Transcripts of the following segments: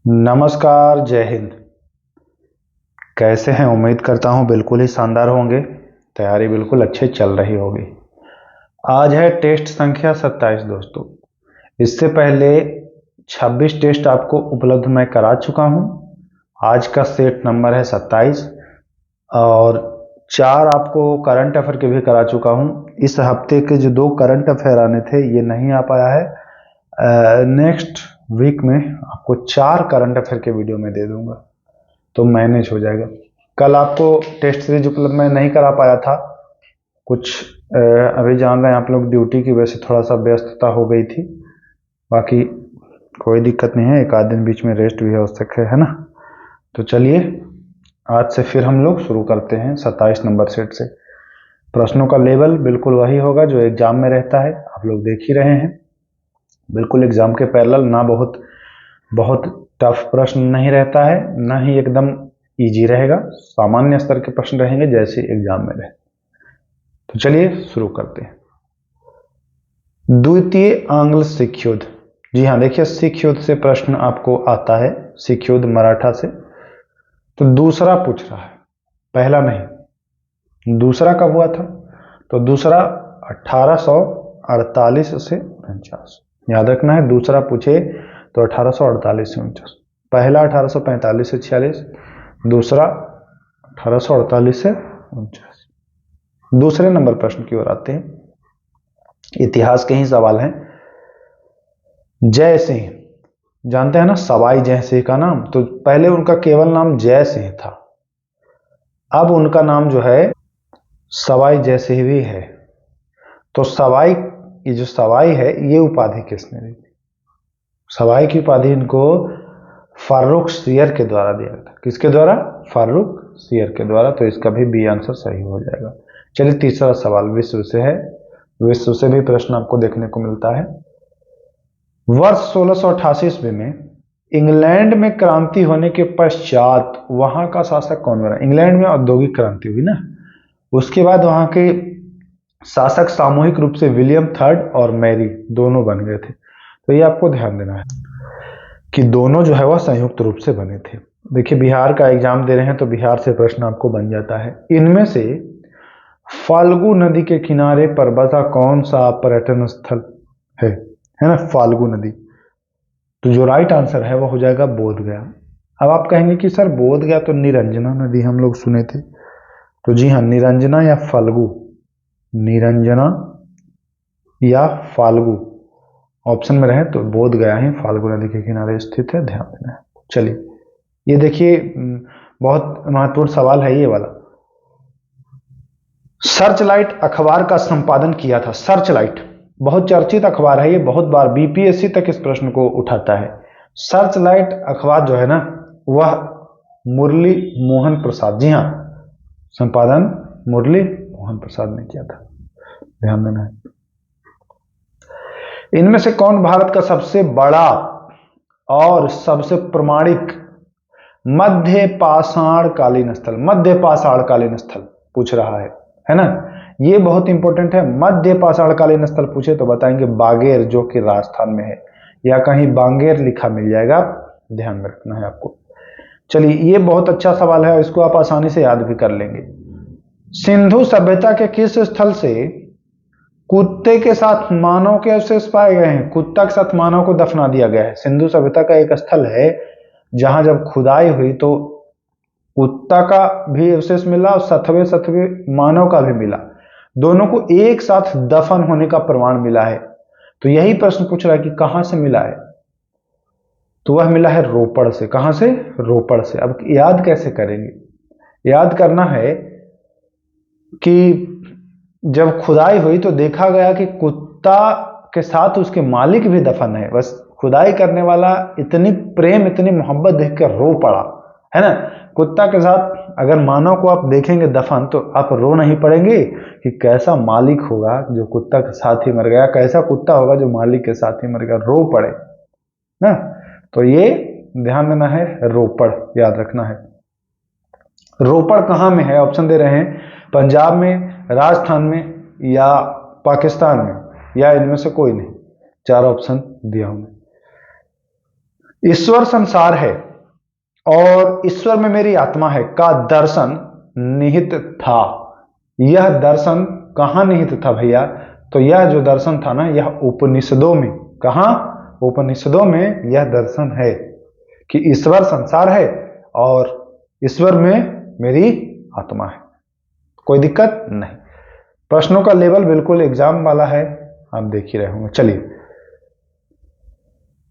नमस्कार, जय हिंद। कैसे हैं? उम्मीद करता हूं बिल्कुल ही शानदार होंगे। तैयारी बिल्कुल अच्छे चल रही होगी। आज है टेस्ट संख्या 27 दोस्तों। इससे पहले 26 टेस्ट आपको उपलब्ध मैं करा चुका हूं। आज का सेट नंबर है 27 और 4 आपको करंट अफेयर के भी करा चुका हूं। इस हफ्ते के जो 2 करंट अफेयर आने थे ये नहीं आ पाया है। नेक्स्ट वीक में आपको 4 करंट अफेयर के वीडियो में दे दूंगा तो मैनेज हो जाएगा। कल आपको टेस्ट सीरीज उपलब्ध मैं नहीं करा पाया था, कुछ अभी जान रहे हैं आप लोग, ड्यूटी की वजह से थोड़ा सा व्यस्तता हो गई थी। बाकी कोई दिक्कत नहीं है, एक आध दिन बीच में रेस्ट भी आवश्यक है ना। तो चलिए आज से फिर हम लोग शुरू करते हैं 27 नंबर सेट से। प्रश्नों का लेवल बिल्कुल वही होगा जो एग्जाम में रहता है, आप लोग देख ही रहे हैं। बिल्कुल एग्जाम के पैरेलल, ना बहुत टफ प्रश्न नहीं रहता है, ना ही एकदम इजी रहेगा। सामान्य स्तर के प्रश्न रहेंगे जैसे एग्जाम में रहे। तो चलिए शुरू करते हैं। द्वितीय आंग्ल सिख युद्ध। जी हाँ, देखिए सिख युद्ध से प्रश्न आपको आता है, सिख युद्ध मराठा से। तो दूसरा पूछ रहा है, पहला नहीं। दूसरा कब हुआ था? तो दूसरा 1848 से 49। याद रखना है, दूसरा पूछे तो 1848 से 49। पहला 1845 से 46, दूसरा 1848 से 49। दूसरे नंबर प्रश्न की ओर आते हैं। इतिहास के ही सवाल हैं। जय सिंह, जानते हैं ना सवाई जय सिंह का नाम? तो पहले उनका केवल नाम जय सिंह था, अब उनका नाम जो है सवाई जय सिंह भी है। तो सवाई, ये जो सवाई है ये उपाधि किसने दी थी? सवाई की उपाधि इनको फारूक सियर के द्वारा दिया था। किसके द्वारा? फारूक सियर के द्वारा। तो इसका भी बी आंसर सही हो जाएगा। चलिए तीसरा सवाल विश्व से है। विश्व से भी प्रश्न आपको देखने को मिलता है। वर्ष 1688 ईस्वी में इंग्लैंड में क्रांति होने के पश्चात वहां का शासक कौन बना? इंग्लैंड में औद्योगिक क्रांति हुई ना, उसके बाद वहां के शासक सामूहिक रूप से विलियम थर्ड और मैरी दोनों बन गए थे। तो ये आपको ध्यान देना है कि दोनों जो है वह संयुक्त रूप से बने थे। देखिए बिहार का एग्जाम दे रहे हैं तो बिहार से प्रश्न आपको बन जाता है। इनमें से फाल्गु नदी के किनारे पर बसा कौन सा पर्यटन स्थल है ना? फाल्गु नदी। तो जो राइट आंसर है वो हो जाएगा बोधगया। अब आप कहेंगे कि सर बोधगया तो निरंजना नदी हम लोग सुने थे। तो जी हाँ, निरंजना या फाल्गु, निरंजना या फाल्गु ऑप्शन में रहे तो बोधगया ही फाल्गु नदी के किनारे स्थित है, ध्यान देना है। चलिए ये देखिए बहुत महत्वपूर्ण सवाल है ये वाला। सर्चलाइट अखबार का संपादन किया था। सर्चलाइट बहुत चर्चित अखबार है, ये बहुत बार बीपीएससी तक इस प्रश्न को उठाता है। सर्चलाइट अखबार जो है ना वह मुरली मोहन प्रसाद, जी हाँ, संपादन मुरली मोहन प्रसाद ने किया था, ध्यान देना है। इनमें से कौन भारत का सबसे बड़ा और सबसे प्रमाणिक मध्य पाषाणकालीन स्थल, मध्य पाषाणकालीन स्थल पूछ रहा है ना? ये बहुत इंपॉर्टेंट है। मध्य पाषाणकालीन स्थल पूछे तो बताएंगे बागेर, जो कि राजस्थान में है, या कहीं बांगेर लिखा मिल जाएगा, ध्यान में रखना है आपको। चलिए ये बहुत अच्छा सवाल है, इसको आप आसानी से याद भी कर लेंगे। सिंधु सभ्यता के किस स्थल से कुत्ते के साथ मानव के अवशेष पाए गए हैं? कुत्ता के साथ मानव को दफना दिया गया है। सिंधु सभ्यता का एक स्थल है जहां जब खुदाई हुई तो कुत्ता का भी अवशेष मिला और सतवे मानव का भी मिला, दोनों को एक साथ दफन होने का प्रमाण मिला है। तो यही प्रश्न पूछ रहा है कि कहां से मिला है? तो वह मिला है रोपड़ से। कहां से? रोपड़ से। अब याद कैसे करेंगे? याद करना है कि जब खुदाई हुई तो देखा गया कि कुत्ता के साथ उसके मालिक भी दफन है। बस खुदाई करने वाला इतनी प्रेम, इतनी मोहब्बत देखकर रो पड़ा, है ना? कुत्ता के साथ अगर मानव को आप देखेंगे दफन तो आप रो नहीं पड़ेंगे कि कैसा मालिक होगा जो कुत्ता के साथ ही मर गया, कैसा कुत्ता होगा जो मालिक के साथ ही मर गया, रो पड़े ना। तो ये ध्यान देना है, रोपड़ याद रखना है। रोपड़ कहां में है? ऑप्शन दे रहे हैं, पंजाब में, राजस्थान में या पाकिस्तान में, या इनमें से कोई नहीं। 4 ऑप्शन दिया हूं। ईश्वर संसार है और ईश्वर में मेरी आत्मा है का दर्शन निहित था। यह दर्शन कहां निहित था भैया? तो यह जो दर्शन था ना, यह उपनिषदों में। कहां? उपनिषदों में यह दर्शन है कि ईश्वर संसार है और ईश्वर में मेरी आत्मा है। कोई दिक्कत नहीं। प्रश्नों का लेवल बिल्कुल एग्जाम वाला है, आप देख ही रहे होंगे। चलिए,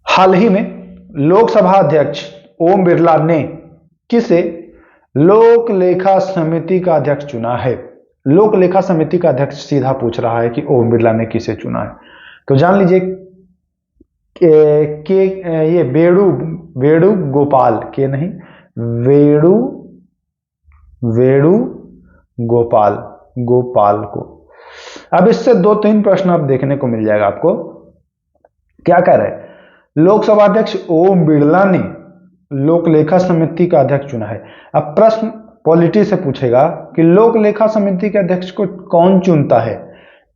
हाल ही में लोकसभा अध्यक्ष ओम बिरला ने किसे लोक लेखा समिति का अध्यक्ष चुना है? लोक लेखा समिति का अध्यक्ष सीधा पूछ रहा है कि ओम बिरला ने किसे चुना है। तो जान लीजिए कि ये वेणु गोपाल के नहीं, वेणु गोपाल को। अब इससे 2-3 प्रश्न आप देखने को मिल जाएगा आपको। क्या कह रहे हैं? लोकसभा अध्यक्ष ओम बिरला ने लोक लेखा समिति का अध्यक्ष चुना है। अब प्रश्न पॉलिटी से पूछेगा कि लोक लेखा समिति के अध्यक्ष को कौन चुनता है,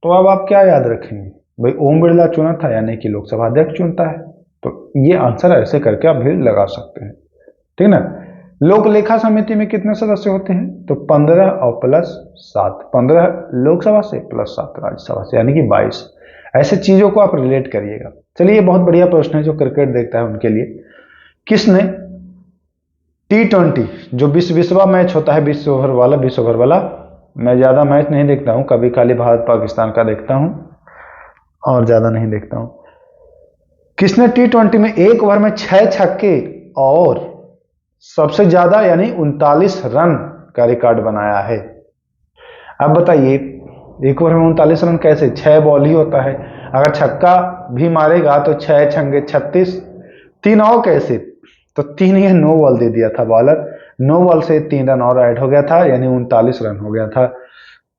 तो अब आप क्या याद रखेंगे? भाई ओम बिरला चुना था, यानी कि लोकसभा अध्यक्ष चुनता है। तो ये आंसर ऐसे करके आप भी लगा सकते हैं, ठीक ना। लोक लेखा समिति में कितने सदस्य होते हैं? तो 15 और प्लस 7, 15 लोकसभा से प्लस 7 राज्यसभा से, यानी कि 22। ऐसे चीजों को आप रिलेट करिएगा। चलिए, ये बहुत बढ़िया प्रश्न है जो क्रिकेट देखता है उनके लिए। किसने T20 जो 20वां मैच होता है, 20 ओवर वाला, मैं ज्यादा मैच नहीं देखता हूं, कभी खाली भारत पाकिस्तान का देखता हूं और ज्यादा नहीं देखता हूं। किसने T20 में एक ओवर में 6 छक्के और सबसे ज्यादा यानी 39 रन का रिकॉर्ड बनाया है? अब बताइए, एक ओवर में 39 रन कैसे? 6 बॉल ही होता है, अगर छक्का भी मारेगा तो 6 छंगे 36, 3 और कैसे? तो 3 ये 9 बॉल दे दिया था बॉलर, 9 बॉल से 3 रन और ऐड हो गया था, यानी 39 रन हो गया था।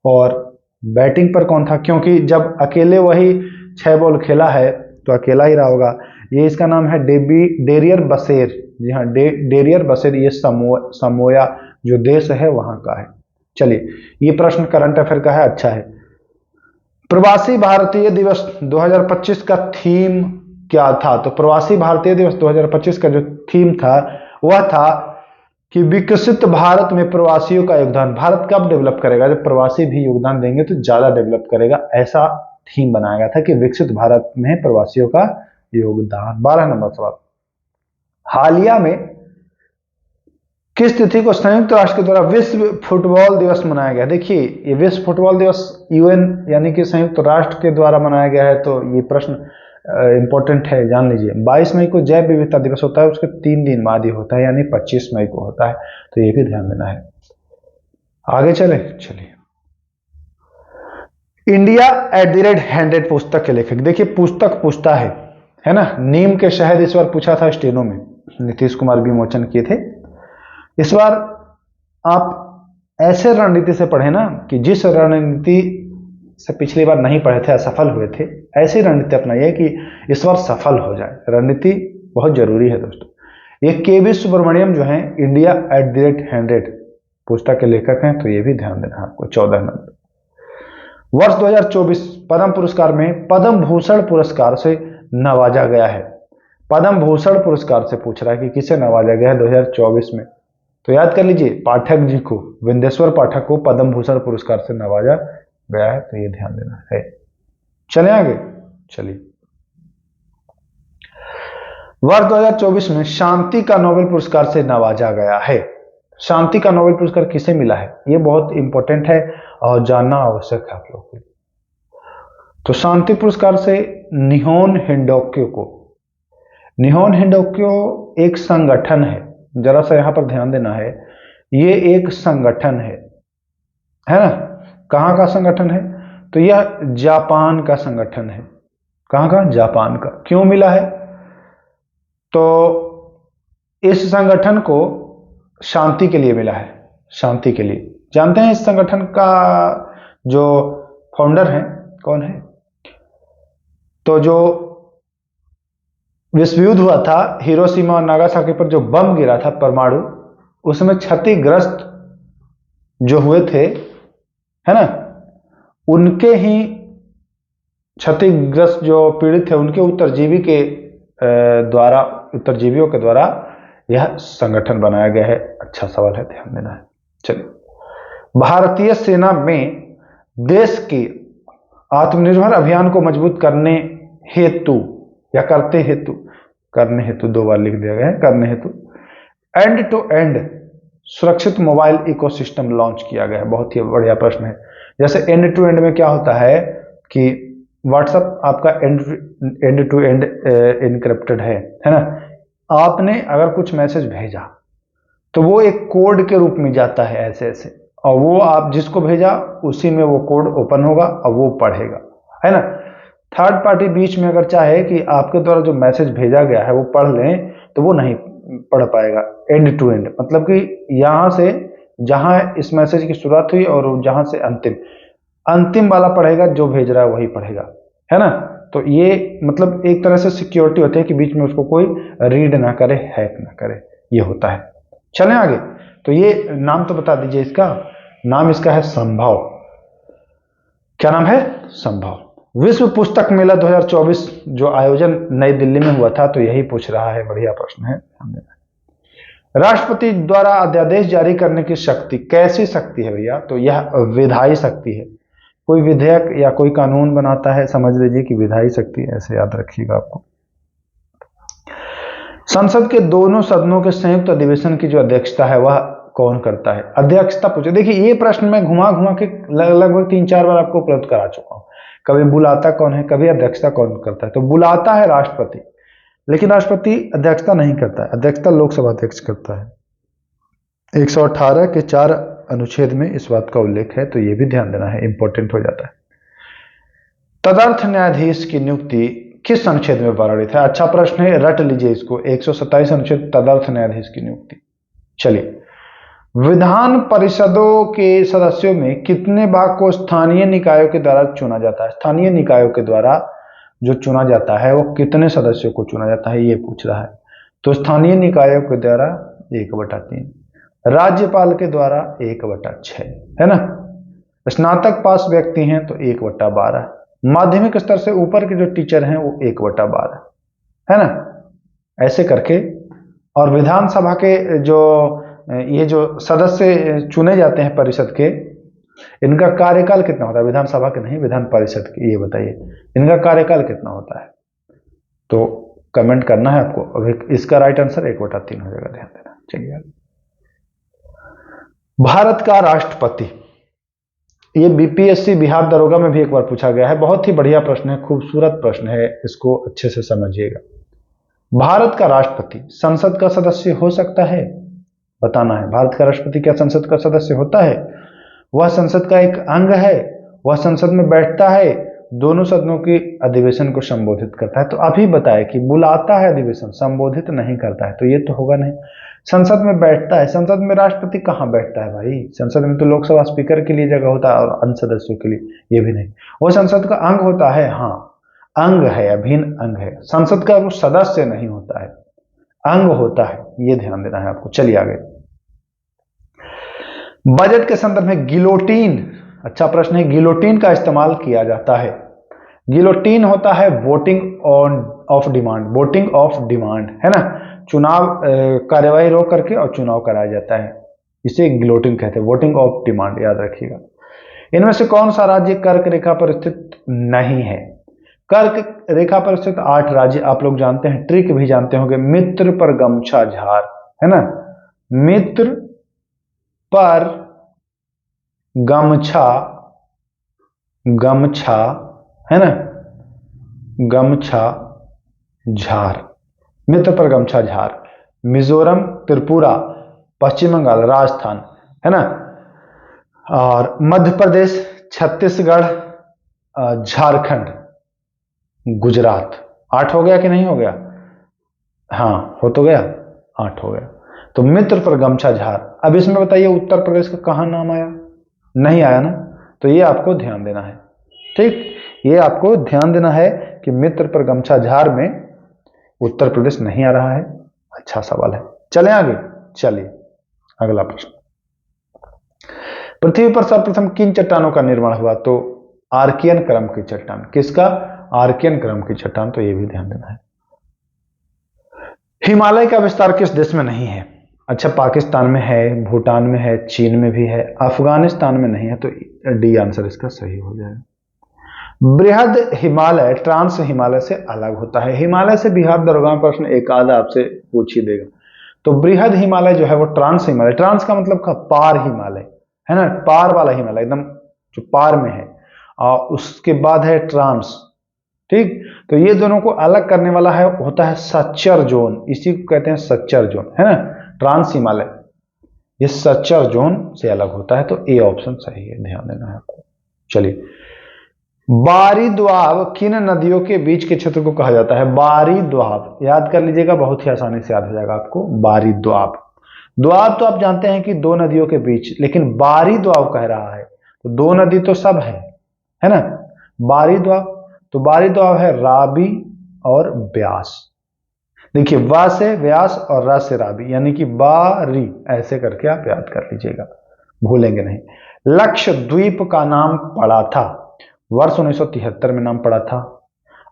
और बैटिंग पर कौन था? क्योंकि जब अकेले वही 6 बॉल खेला है तो अकेला ही रहा होगा। ये इसका नाम है डेरियर बसेर। जी हाँ, डेरियर बसेर, ये समोया जो देश है वहां का है। चलिए, ये प्रश्न करंट अफेयर का है, अच्छा है। प्रवासी भारतीय दिवस 2025 का थीम क्या था? तो प्रवासी भारतीय दिवस 2025 का जो थीम था वह था कि विकसित भारत में प्रवासियों का योगदान। भारत कब डेवलप करेगा? जब प्रवासी भी योगदान देंगे तो ज्यादा डेवलप करेगा, ऐसा थीम बनाया गया था कि विकसित भारत में प्रवासियों का योगदान। 12 नंबर सवाल, हालिया में किस तिथि को संयुक्त राष्ट्र के द्वारा विश्व फुटबॉल दिवस मनाया गया? देखिए, ये विश्व फुटबॉल दिवस UN यानी कि संयुक्त राष्ट्र के द्वारा मनाया गया है, तो ये प्रश्न इंपॉर्टेंट है, जान लीजिए। 22 मई को जैव विविधता दिवस होता है, उसके 3 दिन बाद ही होता है, यानी 25 मई को होता है, तो ये भी ध्यान देना है। आगे चले, चलिए। इंडिया @100 पुस्तक के लेखक। देखिए, पुस्तक पूछता है ना। नीम के शहद इस बार पूछा था स्टेनो में, नीतीश कुमार विमोचन किए थे। इस बार आप ऐसे रणनीति से पढ़े ना कि जिस रणनीति से पिछली बार नहीं पढ़े थे, असफल हुए थे, ऐसी रणनीति अपनाइए कि इस बार सफल हो जाए। रणनीति बहुत जरूरी है दोस्तों। ये KV सुब्रमण्यम जो है इंडिया @100 पुस्तक के लेखक हैं, तो ये भी ध्यान देना आपको। 14 नंबर, वर्ष 2024 पद्म पुरस्कार में पद्म भूषण पुरस्कार से नवाजा गया है। पद्म भूषण पुरस्कार से पूछ रहा है कि किसे नवाजा गया है 2024 में। तो याद कर लीजिए, पाठक जी को, विंदेश्वर पाठक को पद्म भूषण पुरस्कार से नवाजा गया है, तो ये ध्यान देना है। चले आगे, चलिए। वर्ष 2024 में शांति का नोबेल पुरस्कार से नवाजा गया है। शांति का नोबेल पुरस्कार किसे मिला है? ये बहुत इंपॉर्टेंट है और जानना आवश्यक है आप लोगों के लिए। तो शांति पुरस्कार से निहोन हिंडोक्यो को। निहोन हिंडोक्यो एक संगठन है, जरा सा यहां पर ध्यान देना है। ये एक संगठन है ना। कहां का संगठन है? तो यह जापान का संगठन है। कहां का? जापान का। क्यों मिला है? तो इस संगठन को शांति के लिए मिला है, शांति के लिए। जानते हैं इस संगठन का जो फाउंडर है कौन है? तो जो विश्व युद्ध हुआ था, हिरोशिमा और नागासाकी पर जो बम गिरा था परमाणु, उसमें क्षतिग्रस्त जो हुए थे, है ना, उनके ही क्षतिग्रस्त जो पीड़ित थे, उनके उत्तरजीवी के द्वारा उत्तरजीवियों के द्वारा यह संगठन बनाया गया है? अच्छा सवाल है, ध्यान देना है। चलिए, भारतीय सेना में देश के आत्मनिर्भर अभियान को मजबूत करने हेतु या करने हेतु 2 बार लिख दिया गया है, करने हेतु एंड टू एंड सुरक्षित मोबाइल इकोसिस्टम लॉन्च किया गया है। बहुत ही बढ़िया प्रश्न है। जैसे एंड टू एंड में क्या होता है कि व्हाट्सएप आपका एंड टू एंड इनक्रिप्टेड है ना। आपने अगर कुछ मैसेज भेजा तो वो एक कोड के रूप में जाता है ऐसे ऐसे, और वो आप जिसको भेजा उसी में वो कोड ओपन होगा और वो पढ़ेगा, है ना। थर्ड पार्टी बीच में अगर चाहे कि आपके द्वारा जो मैसेज भेजा गया है वो पढ़ लें तो वो नहीं पढ़ पाएगा। एंड टू एंड मतलब कि यहां से जहां इस मैसेज की शुरुआत हुई और जहां से अंतिम वाला पढ़ेगा, जो भेज रहा है वही पढ़ेगा, है ना। तो ये मतलब एक तरह से सिक्योरिटी होती है कि बीच में उसको कोई रीड ना करे, हैक ना करे, ये होता है। चलें आगे। तो ये नाम तो बता दीजिए, इसका नाम इसका है संभव। क्या नाम है? संभव। विश्व पुस्तक मेला 2024 जो आयोजन नई दिल्ली में हुआ था, तो यही पूछ रहा है, बढ़िया प्रश्न है। राष्ट्रपति द्वारा अध्यादेश जारी करने की शक्ति कैसी शक्ति है भैया? तो यह विधायी शक्ति है। कोई विधेयक या कोई कानून बनाता है, समझ लीजिए कि विधायी शक्ति, ऐसे याद रखिएगा आपको। संसद के दोनों सदनों के संयुक्त अधिवेशन की जो अध्यक्षता है वह कौन करता है? अध्यक्षता पूछे। देखिए, ये प्रश्न मैं घुमा के लगभग 3-4 बार आपको उपलब्ध करा चुका हूं। कभी बुलाता कौन है, कभी अध्यक्षता कौन करता है। तो बुलाता है राष्ट्रपति, लेकिन राष्ट्रपति अध्यक्षता नहीं करता है, अध्यक्षता लोकसभा अध्यक्ष करता है। 118 के 4 अनुच्छेद में इस बात का उल्लेख है, तो यह भी ध्यान देना है, इंपॉर्टेंट हो जाता है। तदर्थ न्यायाधीश की नियुक्ति किस अनुच्छेद में वर्णित है? अच्छा प्रश्न है, रट लीजिए इसको। 127 अनुच्छेद, तदर्थ न्यायाधीश की नियुक्ति। चलिए, विधान परिषदों के सदस्यों में कितने भाग को स्थानीय निकायों के द्वारा चुना जाता है? स्थानीय निकायों के द्वारा जो चुना जाता है वो कितने सदस्यों को चुना जाता है, ये पूछ रहा है। तो स्थानीय निकायों के द्वारा 1/3, राज्यपाल के द्वारा 1/6, है ना। स्नातक पास व्यक्ति हैं तो 1/12, माध्यमिक स्तर से ऊपर के जो टीचर हैं वो 1/12, है ना। ऐसे करके, और विधानसभा के जो ये जो सदस्य चुने जाते हैं परिषद के, इनका कार्यकाल कितना होता है? विधानसभा के नहीं, विधान परिषद के, ये बताइए इनका कार्यकाल कितना होता है? तो कमेंट करना है आपको। अब इसका राइट आंसर 1/3 हो जाएगा, ध्यान देना। चलिए, भारत का राष्ट्रपति, ये बीपीएससी बिहार दरोगा में भी एक बार पूछा गया है। बहुत ही बढ़िया प्रश्न है, खूबसूरत प्रश्न है, इसको अच्छे से समझिएगा। भारत का राष्ट्रपति संसद का सदस्य हो सकता है? बताना है। भारत का राष्ट्रपति क्या संसद का सदस्य होता है? वह संसद का एक अंग है, वह संसद में बैठता है, दोनों सदनों की अधिवेशन को संबोधित करता है। तो अभी बताया कि बुलाता है अधिवेशन, संबोधित नहीं करता है, तो ये तो होगा नहीं। संसद में बैठता है, संसद में राष्ट्रपति कहां बैठता है भाई? संसद में तो लोकसभा स्पीकर के लिए जगह होता है और अन्य सदस्यों के लिए, ये भी नहीं। वो संसद का अंग होता है, हाँ अंग है, अभिन्न अंग है। संसद का वो सदस्य नहीं होता है, अंग होता है, ये ध्यान देना है आपको। चलिए आगे। बजट के संदर्भ में गिलोटीन, अच्छा प्रश्न है, गिलोटीन का इस्तेमाल किया जाता है। गिलोटीन होता है voting of demand, voting of demand, है ना। चुनाव कार्यवाही रोक करके और चुनाव कराया जाता है, इसे गिलोटीन कहते हैं, वोटिंग ऑफ डिमांड, याद रखिएगा। इनमें से कौन सा राज्य कर्क रेखा पर स्थित नहीं है? कर्क रेखा पर स्थित 8 राज्य आप लोग जानते हैं, ट्रिक भी जानते होंगे। मित्र पर गमछा झार, है ना, मित्र पर गमछा, गमछा, है ना, गमछा झार, मित्र पर गमछा झार। मिजोरम, त्रिपुरा, पश्चिम बंगाल, राजस्थान, है ना, और मध्य प्रदेश, छत्तीसगढ़, झारखंड, गुजरात। 8 हो गया कि नहीं हो गया? हाँ, हो तो गया, 8 हो गया। तो मित्र पर गमछा झार। अब इसमें बताइए उत्तर प्रदेश का कहां नाम आया? नहीं आया ना, तो ये आपको ध्यान देना है, ठीक, ये आपको ध्यान देना है कि मित्र पर गमछा झार में उत्तर प्रदेश नहीं आ रहा है। अच्छा सवाल है। चलें आगे। चलिए अगला प्रश्न, पृथ्वी पर सर्वप्रथम किन चट्टानों का निर्माण हुआ? तो आर्कियन क्रम की चट्टान। किसका? आर्कियन क्रम की चट्टान, तो ये भी ध्यान देना है। हिमालय का विस्तार किस देश में नहीं है? अच्छा, पाकिस्तान में है, भूटान में है, चीन में भी है, अफगानिस्तान में नहीं है, तो डी आंसर इसका सही हो जाएगा। बृहद हिमालय ट्रांस हिमालय से अलग होता है। हिमालय से बिहार दरोगा में प्रश्न एक आधा आपसे पूछ ही देगा। तो बृहद हिमालय जो है वो ट्रांस हिमालय, ट्रांस का मतलब का पार हिमालय है ना, पार वाला हिमालय एकदम जो पार में है, और उसके बाद है ट्रांस। ठीक, तो ये दोनों को अलग करने वाला है होता है सच्चर जोन, इसी को कहते हैं सच्चर जोन, है ना, ट्रांस हिमालय ये सच्चर जोन से अलग होता है। तो ए ऑप्शन सही है, ध्यान देना है आपको। चलिए, बारी द्वाब किन नदियों के बीच के क्षेत्र को कहा जाता है? बारी द्वाब याद कर लीजिएगा, बहुत ही आसानी से याद हो जाएगा आपको। बारी द्वाब, द्वाब तो आप जानते हैं कि दो नदियों के बीच, लेकिन बारी द्वाब कह रहा है तो दो नदी तो सब है ना। बारी द्वाब, तो बारी द्वाब है रावी और ब्यास। देखिए, वा से व्यास और रा से रावी, यानी कि बारी, ऐसे करके आप याद कर लीजिएगा, भूलेंगे नहीं। लक्षद्वीप का नाम पड़ा था, वर्ष 1973 में नाम पड़ा था।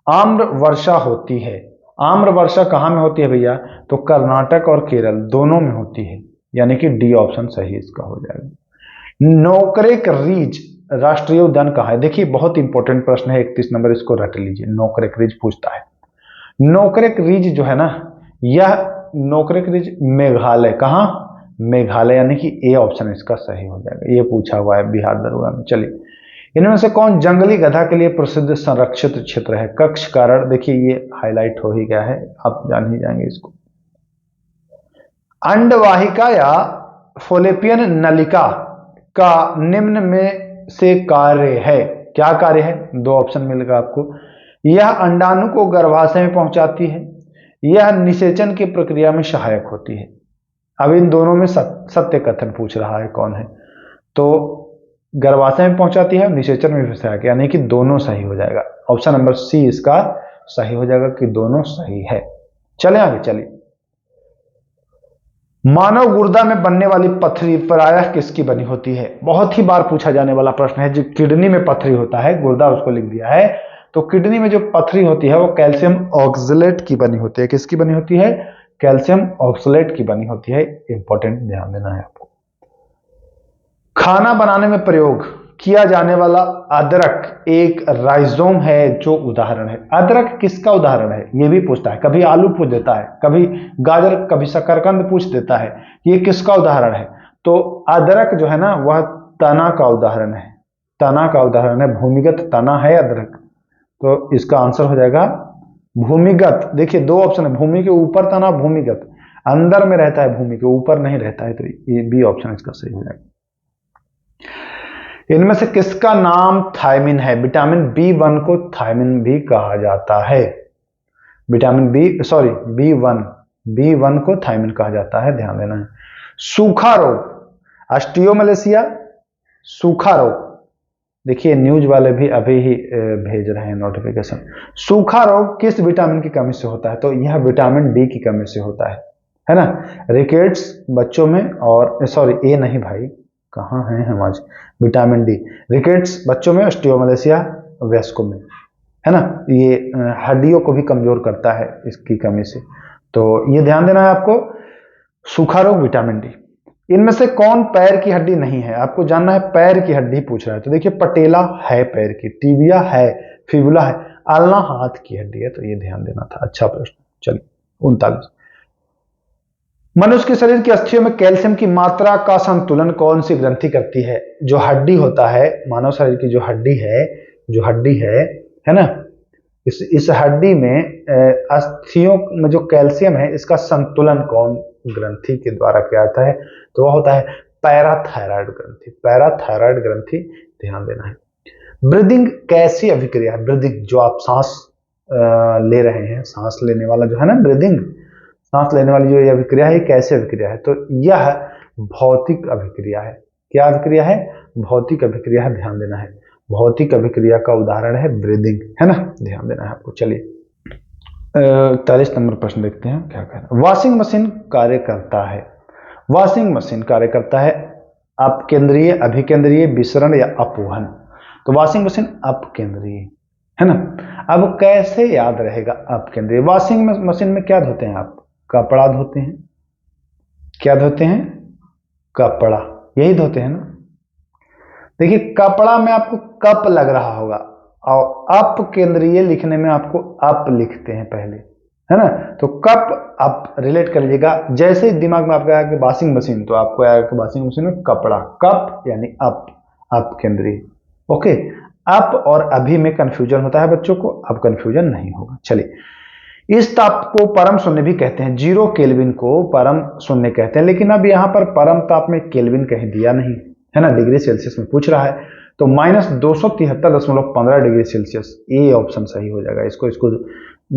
आम्र वर्षा होती है, आम्र वर्षा कहां में होती है भैया? तो कर्नाटक और केरल दोनों में होती है, यानी कि डी ऑप्शन सही इसका हो जाएगा। नोकरेक रीज राष्ट्रीय उद्यान कहाँ है? देखिए, बहुत इंपॉर्टेंट प्रश्न है, 31 नंबर, इसको रट लीजिए। नोकरेक रीज पूछता है। नोकरेक रीज जो है ना, यह नोकरेक रीज मेघालय, कहां? मेघालय, यानी कि ए ऑप्शन इसका सही हो जाएगा। ये पूछा हुआ है बिहार दरोगा में। चलिए, इनमें से कौन जंगली गधा के लिए प्रसिद्ध संरक्षित क्षेत्र है? कच्छ कारण, देखिए ये हाईलाइट हो ही गया है, आप जान ही जाएंगे इसको। अंडवाहिका या फोलेपियन नलिका का निम्न में से कार्य है, क्या कार्य है? दो ऑप्शन मिलेगा आपको। यह अंडाणु को गर्भाशय में पहुंचाती है, यह निषेचन की प्रक्रिया में सहायक होती है। अब इन दोनों में सत्य कथन पूछ रहा है कौन है, तो गर्भाशय में पहुंचाती है और निषेचन में भी सहायक, यानी कि दोनों सही हो जाएगा। ऑप्शन नंबर सी इसका सही हो जाएगा कि दोनों सही है। चले आगे, चलिए। मानव गुर्दा में बनने वाली पथरी प्रायः किसकी बनी होती है? बहुत ही बार पूछा जाने वाला प्रश्न है। जो किडनी में पथरी होता है, गुर्दा उसको लिख दिया है, तो किडनी में जो पथरी होती है वो कैल्शियम ऑक्सलेट की बनी होती है। किसकी बनी होती है? कैल्शियम ऑक्सलेट की बनी होती है। इंपॉर्टेंट, ध्यान देना है आपको। खाना बनाने में प्रयोग किया जाने वाला अदरक एक राइजोम है, जो उदाहरण है। अदरक किसका उदाहरण है ये भी पूछता है, कभी आलू पूछ देता है, कभी गाजर, कभी शकरकंद पूछ देता है, ये किसका उदाहरण है? तो अदरक जो है ना, वह तना का उदाहरण है, तना का उदाहरण है, भूमिगत तना है अदरक। तो इसका आंसर हो जाएगा भूमिगत। देखिए, दो ऑप्शन है, भूमि के ऊपर तना, भूमिगत अंदर में रहता है, भूमि के ऊपर नहीं रहता है, तो ये बी ऑप्शन इसका सही हो जाएगा। इनमें से किसका नाम थायमिन है? विटामिन B1 को थायमिन भी कहा जाता है। विटामिन B1 को थायमिन कहा जाता है, ध्यान देना है। सूखा रोग, ऑस्टियोमलेशिया, सूखा रोग, देखिए न्यूज वाले भी अभी ही भेज रहे हैं नोटिफिकेशन। सूखा रोग किस विटामिन की कमी से होता है? तो यह विटामिन डी की कमी से होता है ना। रिकेट्स बच्चों में, और ए नहीं भाई, कहाँ हैं हम आज, विटामिन डी, रिकेट्स बच्चों में, ऑस्टियोमलेशिया वयस्कों में, है ना। ये हड्डियों को भी कमजोर करता है इसकी कमी से, तो ये ध्यान देना है आपको। सूखा रोग, विटामिन डी। इनमें से कौन पैर की हड्डी नहीं है? आपको जानना है, पैर की हड्डी पूछ रहा है, तो देखिए पटेला है पैर की, टिबिया है, फिबुला है, आल्ना हाथ की हड्डी है, तो ये ध्यान देना था। अच्छा प्रश्न। चलिए, 39। मनुष्य के शरीर की अस्थियों में कैल्शियम की मात्रा का संतुलन कौन सी ग्रंथि करती है? जो हड्डी होता है, मानव शरीर की जो हड्डी है ना, इस हड्डी में अस्थियों में जो कैल्शियम है, इसका संतुलन कौन ग्रंथि के द्वारा किया जाता है? तो वह होता है पैराथायराइड ग्रंथि, पैराथायराइड ग्रंथि, ध्यान देना है। ब्रीदिंग कैसी अभिक्रिया है? ब्रीदिंग जो आप सांस ले रहे हैं, सांस लेने वाला जो है ना, ब्रीदिंग, सांस लेने वाली जो यह अभिक्रिया है, कैसे अभिक्रिया है? तो यह भौतिक अभिक्रिया है। क्या अभिक्रिया है? भौतिक अभिक्रिया है, ध्यान देना है। भौतिक अभिक्रिया का उदाहरण है ब्रीदिंग, है ना, ध्यान देना है आपको। चलिए, 41 नंबर प्रश्न देखते हैं क्या कह रहा है। वॉशिंग मशीन कार्य करता है, वॉशिंग मशीन कार्य करता है अपकेंद्रीय, अभिकेंद्रीय, विसरण या अपवहन? तो वॉशिंग मशीन अपकेंद्रीय, है ना। अब कैसे याद रहेगा अपकेंद्रीय? वॉशिंग मशीन में क्या धोते हैं आप? कपड़ा धोते हैं। क्या धोते हैं? कपड़ा, यही धोते हैं ना। देखिए कपड़ा में आपको कप लग रहा होगा और अप केंद्रीय लिखने में आपको अप लिखते हैं पहले, है ना। तो कप आप रिलेट कर लीजिएगा। जैसे ही दिमाग में आपका आया कि वॉशिंग मशीन, तो आपको आया कि वॉशिंग मशीन में कपड़ा, कप यानी अप, अप केंद्रीय। ओके, अप और अभी में कंफ्यूजन होता है बच्चों को, अब कंफ्यूजन नहीं होगा। चलिए, इस ताप को परम शून्य भी कहते हैं, 0 केल्विन को परम शून्य कहते हैं। लेकिन अब यहां पर परम ताप में केल्विन कहीं दिया नहीं है ना, डिग्री सेल्सियस में पूछ रहा है, तो -273.15 डिग्री सेल्सियस, ये ऑप्शन सही हो जाएगा। इसको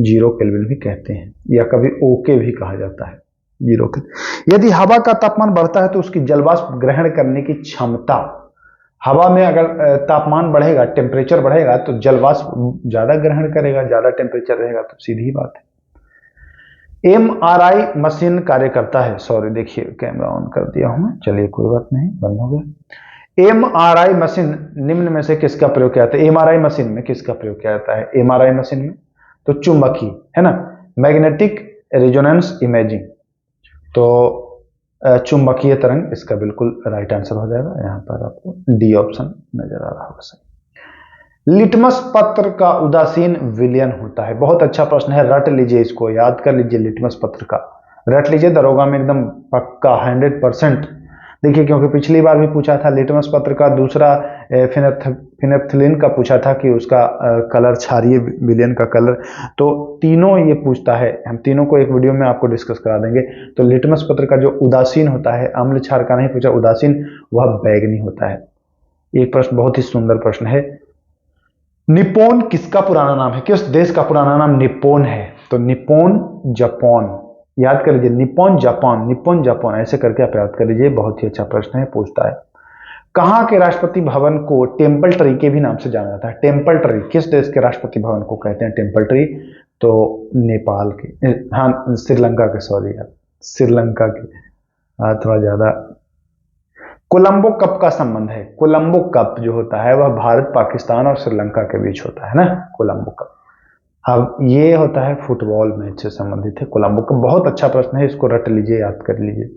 0 केल्विन भी कहते हैं, या कभी ओके भी कहा जाता है, 0 केल्विन। यदि हवा का तापमान बढ़ता है तो उसकी जलवाष्प ग्रहण करने की क्षमता, हवा में अगर तापमान बढ़ेगा, टेम्परेचर बढ़ेगा, तो जलवाष्प ज्यादा ग्रहण करेगा, ज्यादा टेम्परेचर रहेगा, तो सीधी बात है। MRI मशीन कार्य करता है, सॉरी देखिए कैमरा ऑन कर दिया हूं मैं, चलिए कोई बात नहीं, बंद हो गया। MRI मशीन निम्न में से किसका प्रयोग किया जाता है? MRI मशीन में किसका प्रयोग किया जाता है? MRI मशीन में तो चुंबकीय, है ना, मैग्नेटिक रेजोनेंस इमेजिंग, तो चुंबकीय तरंग इसका बिल्कुल राइट आंसर हो जाएगा। यहां पर आपको डी ऑप्शन नजर आ रहा होगा सही। लिटमस पत्र का उदासीन विलयन होता है, बहुत अच्छा प्रश्न है, रट लीजिए, इसको याद कर लीजिए। लिटमस पत्र का रट लीजिए, दरोगा में एकदम पक्का 100%। देखिए क्योंकि पिछली बार भी पूछा था लिटमस पत्र का, दूसरा फिनेप्थिलिन का पूछा था कि उसका कलर क्षारीय विलयन का कलर, तो तीनों ये पूछता है, हम तीनों को एक वीडियो में आपको डिस्कस करा देंगे। तो लिटमस पत्र का जो उदासीन होता है, अम्ल क्षार का नहीं पूछा, उदासीन, वह बैगनी होता है। एक प्रश्न बहुत ही सुंदर प्रश्न है, निप्पॉन किसका पुराना नाम है? किस देश का पुराना नाम निप्पॉन है? तो निप्पॉन जापान, याद कर लीजिए, निप्पॉन जापान, निप्पॉन जापान, ऐसे करके आप याद कर लीजिए, बहुत ही अच्छा प्रश्न है, पूछता है। कहां के राष्ट्रपति भवन को टेम्पल ट्री के भी नाम से जाना जाता है? टेम्पल ट्री किस देश के राष्ट्रपति भवन को कहते हैं टेम्पल ट्री? तो नेपाल के, हाँ श्रीलंका के, सॉरी यार, श्रीलंका के, थोड़ा ज्यादा। कोलंबो कप का संबंध है, कोलंबो कप जो होता है वह भारत, पाकिस्तान और श्रीलंका के बीच होता है ना, कोलंबो कप। अब ये होता है फुटबॉल मैच से संबंधित है कोलंबो कप, बहुत अच्छा प्रश्न है, इसको रट लीजिए, याद कर लीजिए।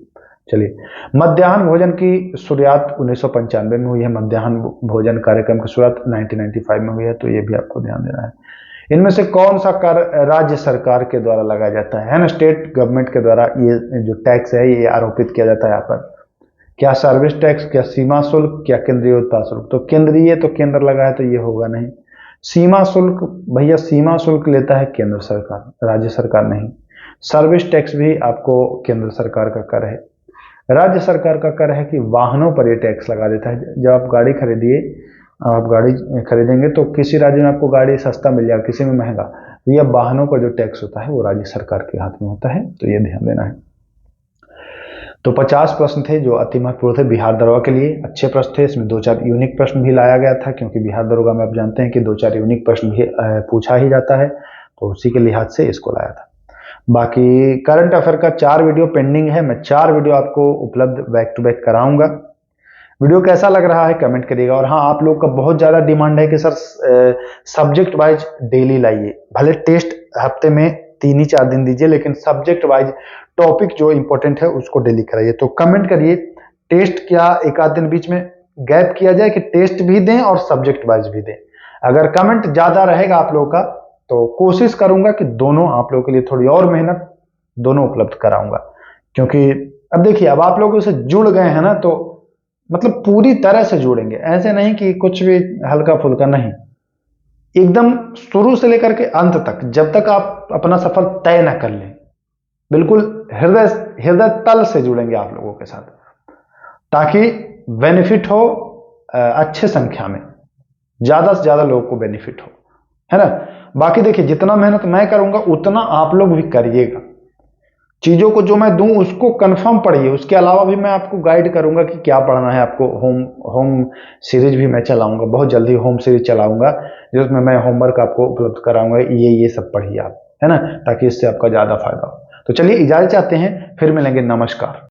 चलिए, मध्याह्न भोजन की शुरुआत 1995 में हुई है, मध्याह्न भोजन कार्यक्रम की शुरुआत 1995 में हुई है, तो ये भी आपको ध्यान देना है। इनमें से कौन सा कर राज्य सरकार के द्वारा लगाया जाता है ना, स्टेट गवर्नमेंट के द्वारा ये जो टैक्स है ये आरोपित किया जाता है यहाँ पर? क्या सर्विस टैक्स, क्या सीमा शुल्क, क्या केंद्रीय उत्पाद शुल्क? तो केंद्रीय, तो केंद्र लगा है तो ये होगा नहीं। सीमा शुल्क, भैया सीमा शुल्क लेता है केंद्र सरकार, राज्य सरकार नहीं। सर्विस टैक्स भी आपको केंद्र सरकार का कर है। राज्य सरकार का कर है कि वाहनों पर ये टैक्स लगा देता है। जब आप गाड़ी खरीदिए, आप गाड़ी खरीदेंगे तो किसी राज्य में आपको गाड़ी सस्ता मिल जाएगा, किसी में महंगा, तो यह वाहनों का जो टैक्स होता है वो राज्य सरकार के हाथ में होता है, तो ये ध्यान देना है। तो 50 प्रश्न थे जो अति महत्वपूर्ण थे बिहार दरोगा के लिए, अच्छे प्रश्न थे। इसमें 2-4 यूनिक प्रश्न भी लाया गया था, क्योंकि बिहार दरोगा में आप जानते हैं कि 2-4 यूनिक प्रश्न भी पूछा ही जाता है, तो उसी के लिहाज से इसको लाया था। बाकी करंट अफेयर का 4 वीडियो पेंडिंग है, मैं 4 वीडियो आपको उपलब्ध बैक टू बैक कराऊंगा। वीडियो कैसा लग रहा है कमेंट करिएगा। और हाँ, आप लोग का बहुत ज्यादा डिमांड है कि सर सब्जेक्ट वाइज डेली लाइए, भले टेस्ट हफ्ते में 3 ही 4 दिन दीजिए, लेकिन सब्जेक्ट वाइज टॉपिक जो इंपॉर्टेंट है उसको डेली कराइए। तो कमेंट करिए, टेस्ट क्या एक आध दिन बीच में गैप किया जाए कि टेस्ट भी दें और सब्जेक्ट वाइज भी दें? अगर कमेंट ज्यादा रहेगा आप लोगों का तो कोशिश करूंगा कि दोनों आप लोगों के लिए थोड़ी और मेहनत दोनों उपलब्ध कराऊंगा। क्योंकि अब देखिए, अब आप लोगों से जुड़ गए हैं ना, तो मतलब पूरी तरह से जुड़ेंगे, ऐसे नहीं कि कुछ भी हल्का फुल्का नहीं, एकदम शुरू से लेकर के अंत तक, जब तक आप अपना सफर तय ना कर लें, बिल्कुल हृदय हृदय तल से जुड़ेंगे आप लोगों के साथ, ताकि बेनिफिट हो अच्छे संख्या में, ज्यादा से ज्यादा लोगों को बेनिफिट हो, है ना। बाकी देखिए, जितना मेहनत मैं करूंगा उतना आप लोग भी करिएगा। चीजों को जो मैं दूं उसको कंफर्म पढ़िए, उसके अलावा भी मैं आपको गाइड करूंगा कि क्या पढ़ना है आपको। होम सीरीज भी मैं चलाऊंगा, बहुत जल्दी होम सीरीज चलाऊंगा, जिसमें मैं होमवर्क आपको उपलब्ध कराऊंगा, ये सब पढ़िए आप, है ना, ताकि इससे आपका ज्यादा फायदा हो। तो चलिए इजाजत चाहते हैं, फिर मिलेंगे, नमस्कार।